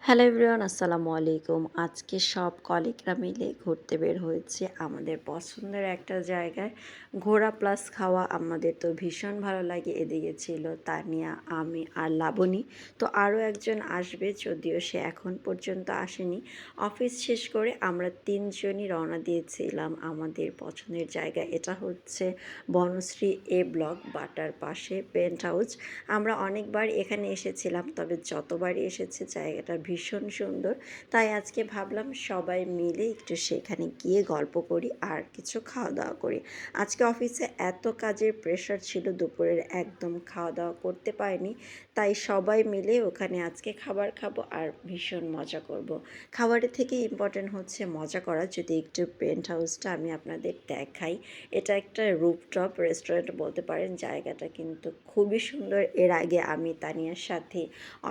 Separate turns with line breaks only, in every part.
Hello everyone, আসসালামু আলাইকুম। আজকে সব কলিগরা মিলে ঘুরতে বের হয়েছে আমাদের পছন্দের একটা জায়গায়। ঘোরা প্লাস খাওয়া আমাদের তো ভীষণ ভালো লাগে। এদিকে ছিল তানিয়া, আমি আর লাবণী। তো আরও একজন আসবে, যদিও সে এখন পর্যন্ত আসেনি। অফিস শেষ করে আমরা তিনজনই রওনা দিয়েছিলাম আমাদের পছন্দের জায়গা। এটা হচ্ছে বনশ্রী এ ব্লক বাটার পাশে পেন্ট হাউস। আমরা অনেকবার এখানে এসেছিলাম, তবে যতবারই এসেছি জায়গাটা ভীষণ সুন্দর। তাই আজকে ভাবলাম সবাই মিলে একটু সেখানে গিয়ে গল্প করি আর কিছু খাওয়া দাওয়া করি। আজকে অফিসে এত কাজের প্রেশার ছিল, দুপুরের একদম খাওয়া দাওয়া করতে পারিনি। তাই সবাই মিলে ওখানে আজকে খাবার খাবো আর ভীষণ মজা করব। খাবারের থেকে ইম্পর্টেন্ট হচ্ছে মজা করা। যদি একটু পেন্ট হাউসটা আমি আপনাদের দেখাই, এটা একটা রুফটপ রেস্টুরেন্ট বলতে পারেন। জায়গাটা কিন্তু খুবই সুন্দর। এর আগে আমি তানিয়ার সাথে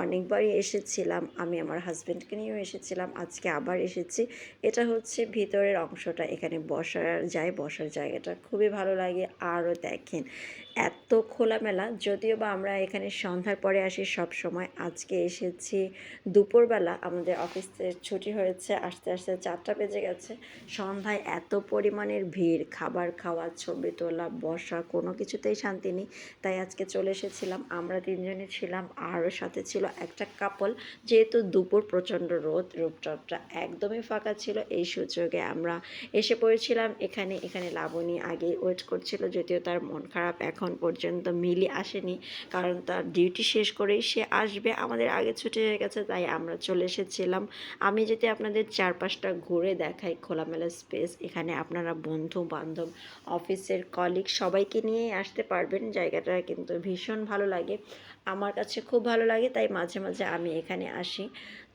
অনেকবারই এসেছিলাম, আমি আমার হাজব্যান্ডকে নিয়েও এসেছিলাম, আজকে আবার এসেছি। এটা হচ্ছে ভিতরের অংশটা, এখানে বসার জায়গাটা খুবই ভালো লাগে। আরও দেখেন এত খোলামেলা, যদিও বা আমরা এখানে সন্ধ্যার পরে আসি সব সময়। আজকে এসেছি দুপুরবেলা, আমাদের অফিসের ছুটি হয়েছে, আস্তে আস্তে 4টা বেজে গেছে। সন্ধ্যায় এত পরিমাণের ভিড়, খাবার খাওয়া, ছবি তোলা, বসা, কোনো কিছুতেই শান্তি নেই। তাই আজকে চলে এসেছিলাম। আমরা তিনজনই ছিলাম, আরও সাথে ছিল একটা কাপল। যেহেতু দুপুর প্রচণ্ড রোদ, রুফটপটা একদমই ফাঁকা ছিল, এই সুযোগে আমরা এসে পড়েছিলাম এখানে। এখানে লাবণী আগেই ওয়েট করছিল, যদিও তার মন খারাপ, এখন পর্যন্ত মিলি আসেনি, কারণ তার ডিউটি শেষ করেই সে আসবে। আমাদের আগে ছুটি হয়ে গেছে, তাই আমরা চলে এসেছিলাম। আমি যদি আপনাদের চারপাশটা ঘুরে দেখাই, খোলামেলা স্পেস, এখানে আপনারা বন্ধু বান্ধব, অফিসের কলিগ সবাইকে নিয়েই আসতে পারবেন। জায়গাটা কিন্তু ভীষণ ভালো লাগে, আমার কাছে খুব ভালো লাগে, তাই মাঝে মাঝে আমি এখানে আসি।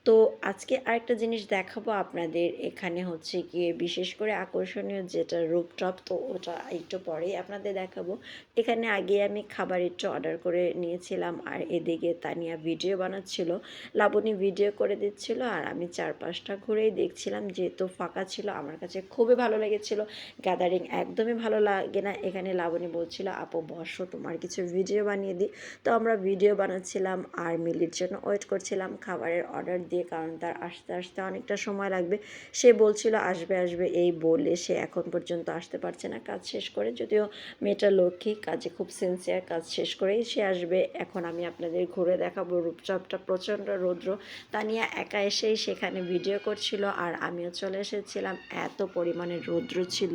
তো আজকে আরেকটা জিনিস দেখাবো আপনাদের। এখানে হচ্ছে গিয়ে বিশেষ করে আকর্ষণীয় যেটা রুফটপ, তো ওটা একটু পরেই আপনাদের দেখাবো। এখানে আগে আমি খাবার একটু অর্ডার করে নিয়েছিলাম, আর এদিকে তানিয়া ভিডিও বানাচ্ছিল, লাবণী ভিডিও করে দিচ্ছিল, আর আমি চারপাশটা ঘুরেই দেখছিলাম। যেহেতু ফাঁকা ছিল, আমার কাছে খুবই ভালো লেগেছিল। গ্যাদারিং একদমই ভালো লাগে না। এখানে লাবণী বলছিল, আপু বসো, তোমার কিছু ভিডিও বানিয়ে দিই। তো আমরা ভিডিও বানাচ্ছিলাম আর মিলির জন্য ওয়েট করছিলাম খাবারের অর্ডার দিয়ে, কারণ তার আসতে আসতে অনেকটা সময় লাগবে। সে বলছিল আসবে আসবে, এই বলে সে এখন পর্যন্ত আসতে পারছে না কাজ শেষ করে। যদিও মেয়েটা লক্ষ্মী, কাজে খুব সিনসিয়ার, কাজ শেষ করেই সে আসবে। এখন আমি আপনাদের ঘুরে দেখাবো রূপচপটা। প্রচণ্ড রৌদ্র, তানিয়া একা এসেই সেখানে ভিডিও করছিল, আর আমিও চলে এসেছিলাম। এত পরিমাণে রৌদ্র ছিল,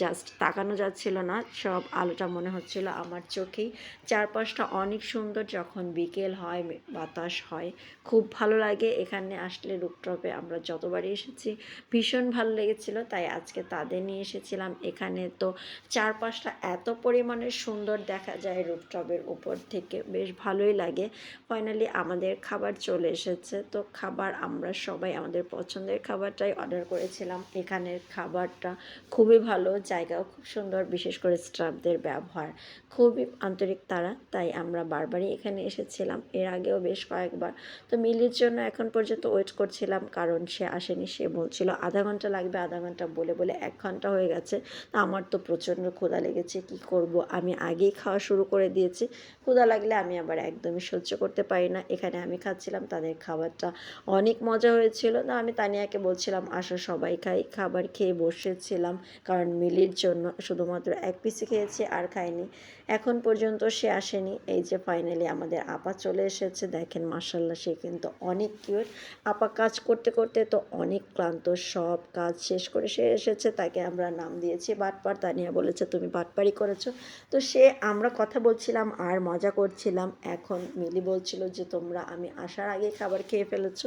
জাস্ট তাকানো যাচ্ছিল না, সব আলোটা মনে হচ্ছিল আমার চোখেই। চারপাশটা অনেক সুন্দর, যখন বিকেল হয়, বাতাস হয়, খুব ভালো লাগে এখানে আসলে। রুফটপে আমরা যতবারই এসেছি ভীষণ ভালো লেগেছিল, তাই আজকে তাদের নিয়ে এসেছিলাম এখানে। তো চারপাশটা এত পরিমাণে সুন্দর দেখা যায় রুফটপের উপর থেকে, বেশ ভালোই লাগে। ফাইনালি আমাদের খাবার চলে এসেছে। তো খাবার আমরা সবাই আমাদের পছন্দের খাবারটাই অর্ডার করেছিলাম। এখানের খাবারটা খুবই ভালো, জায়গাও খুব সুন্দর, বিশেষ করে স্টাফদের ব্যবহার খুবই আন্তরিক তারা, তাই আমরা বারবারই এখানে এসেছিলাম, এর আগেও বেশ কয়েকবার। তো মিলির জন্য এখন পর্যন্ত ওয়েট করছিলাম, কারণ সে আসেনি। সে বলছিল আধা ঘন্টা লাগবে, আধা ঘন্টা বলে বলে 1 ঘন্টা হয়ে গেছে। তা আমার তো প্রচণ্ড ক্ষুধা লেগেছে, কি করব, আমি আগেই খাওয়া শুরু করে দিয়েছি। ক্ষুধা লাগলে আমি আবার একদমই সহ্য করতে পারি না। এখানে আমি খাচ্ছিলাম, তাদের খাবারটা অনেক মজা হয়েছিল। না, আমি তানিয়াকে বলছিলাম আসো সবাই খাই। খাবার খেয়ে বসেছিলাম, কারণ মিলির জন্য শুধুমাত্র 1 পিসই খেয়েছি, আর খাইনি। এখন পর্যন্ত সে আসেনি। এই যে ফাইনালি আমাদের আপা চলে এসেছে, দেখেন মাশাল্লাহ, সে কিন্তু অনেক কিউট। আপা কাজ করতে করতে তো অনেক ক্লান্ত, সব কাজ শেষ করে সে এসেছে। তাকে আমরা নাম দিয়েছি বাটপার। তানিয়া বলেছে তুমি বাটপারি করেছো। তো সে, আমরা কথা বলছিলাম আর মজা করছিলাম। এখন মিলি বলছিল যে তোমরা আমি আসার আগে খাবার খেয়ে ফেলেছো।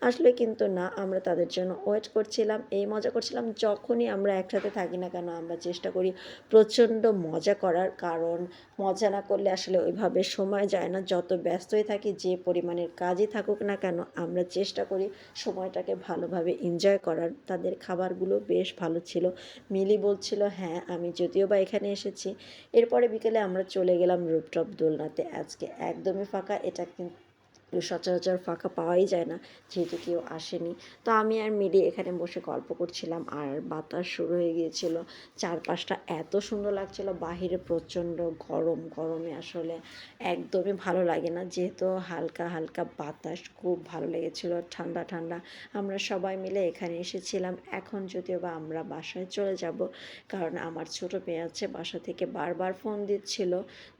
আসলে কিন্তু না, আমরা তাদের জন্য ওয়েট করছিলাম, এই মজা করছিলাম। যখনই আমরা একসাথে থাকি না কেন, আমরা চেষ্টা করি প্রচণ্ড মজা করার, কারণ মজা না করলে আসলে ওইভাবে সময় যায় না। যত ব্যস্তই থাকি, যে পরিমাণের কাজই থাকুক না কেন, আমরা চেষ্টা করি সময়টাকে ভালোভাবে এনজয় করার। তাদের খাবারগুলো বেশ ভালো ছিল। মিলি বলছিল হ্যাঁ, আমি যদিও বা এখানে এসেছি। এরপরে বিকেলে আমরা চলে গেলাম রুফটপ দোলনাতে। আজকে একদমই ফাঁকা, এটা কিন্তু সচরাচর ফাঁকা পাওয়াই যায় না, যেহেতু কেউ আসেনি। তো আমি আর মিলি এখানে বসে গল্প করছিলাম আর বাতাস শুরু হয়ে গিয়েছিল। চারপাশটা এত সুন্দর লাগছিল, বাহিরে প্রচণ্ড গরম, গরমে আসলে একদমই ভালো লাগে না। যেহেতু হালকা, হালকা বাতাস খুব ভালো লেগেছিল, ঠান্ডা, ঠান্ডা। আমরা সবাই মিলে এখানে এসেছিলাম। এখন যদিও বা আমরা বাসায় চলে যাব, কারণ আমার ছোট মেয়ে আছে, বাসা থেকে বারবার ফোন দিচ্ছিল।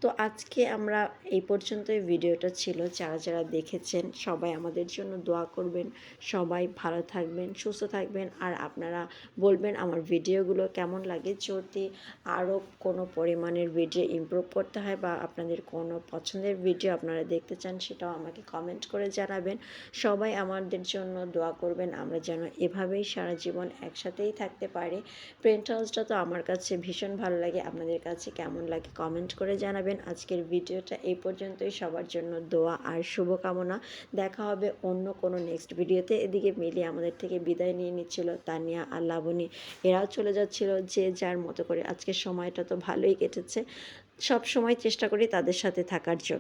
তো আজকে আমরা এই পর্যন্তই ভিডিওটা ছিল। যারা যারা দেখেছেন সবাই আমাদের জন্য দোয়া করবেন, সবাই ভালো থাকবেন, সুস্থ থাকবেন। আর আপনারা বলবেন আমার ভিডিওগুলো কেমন লাগে, যদি আরও কোনো পরিমাণের ভিডিও ইমপ্রুভ করতে হয় বা আপনাদের কোনো পছন্দের ভিডিও আপনারা দেখতে চান, সেটাও আমাকে কমেন্ট করে জানাবেন। সবাই আমাদের জন্য দোয়া করবেন, আমরা যেন এভাবেই সারা জীবন একসাথেই থাকতে পারি। পেন্ট হাউসটা তো আমার কাছে ভীষণ ভালো লাগে, আপনাদের কাছে কেমন লাগে কমেন্ট করে জানাবেন। আজকের ভিডিওটা এই পর্যন্তই। সবার জন্য দোয়া আর শুভকামনা। দেখা হবে অন্য কোনো নেক্সট ভিডিওতে। এদিকে মিলি আমাদের থেকে বিদায় নিয়ে নিচ্ছিল, তানিয়া আর লাবণী এরাও চলে যাচ্ছিল যে যার মতো করে। আজকের সময়টা তো ভালোই কেটেছে, সব সময় চেষ্টা করি তাদের সাথে থাকার জন্য।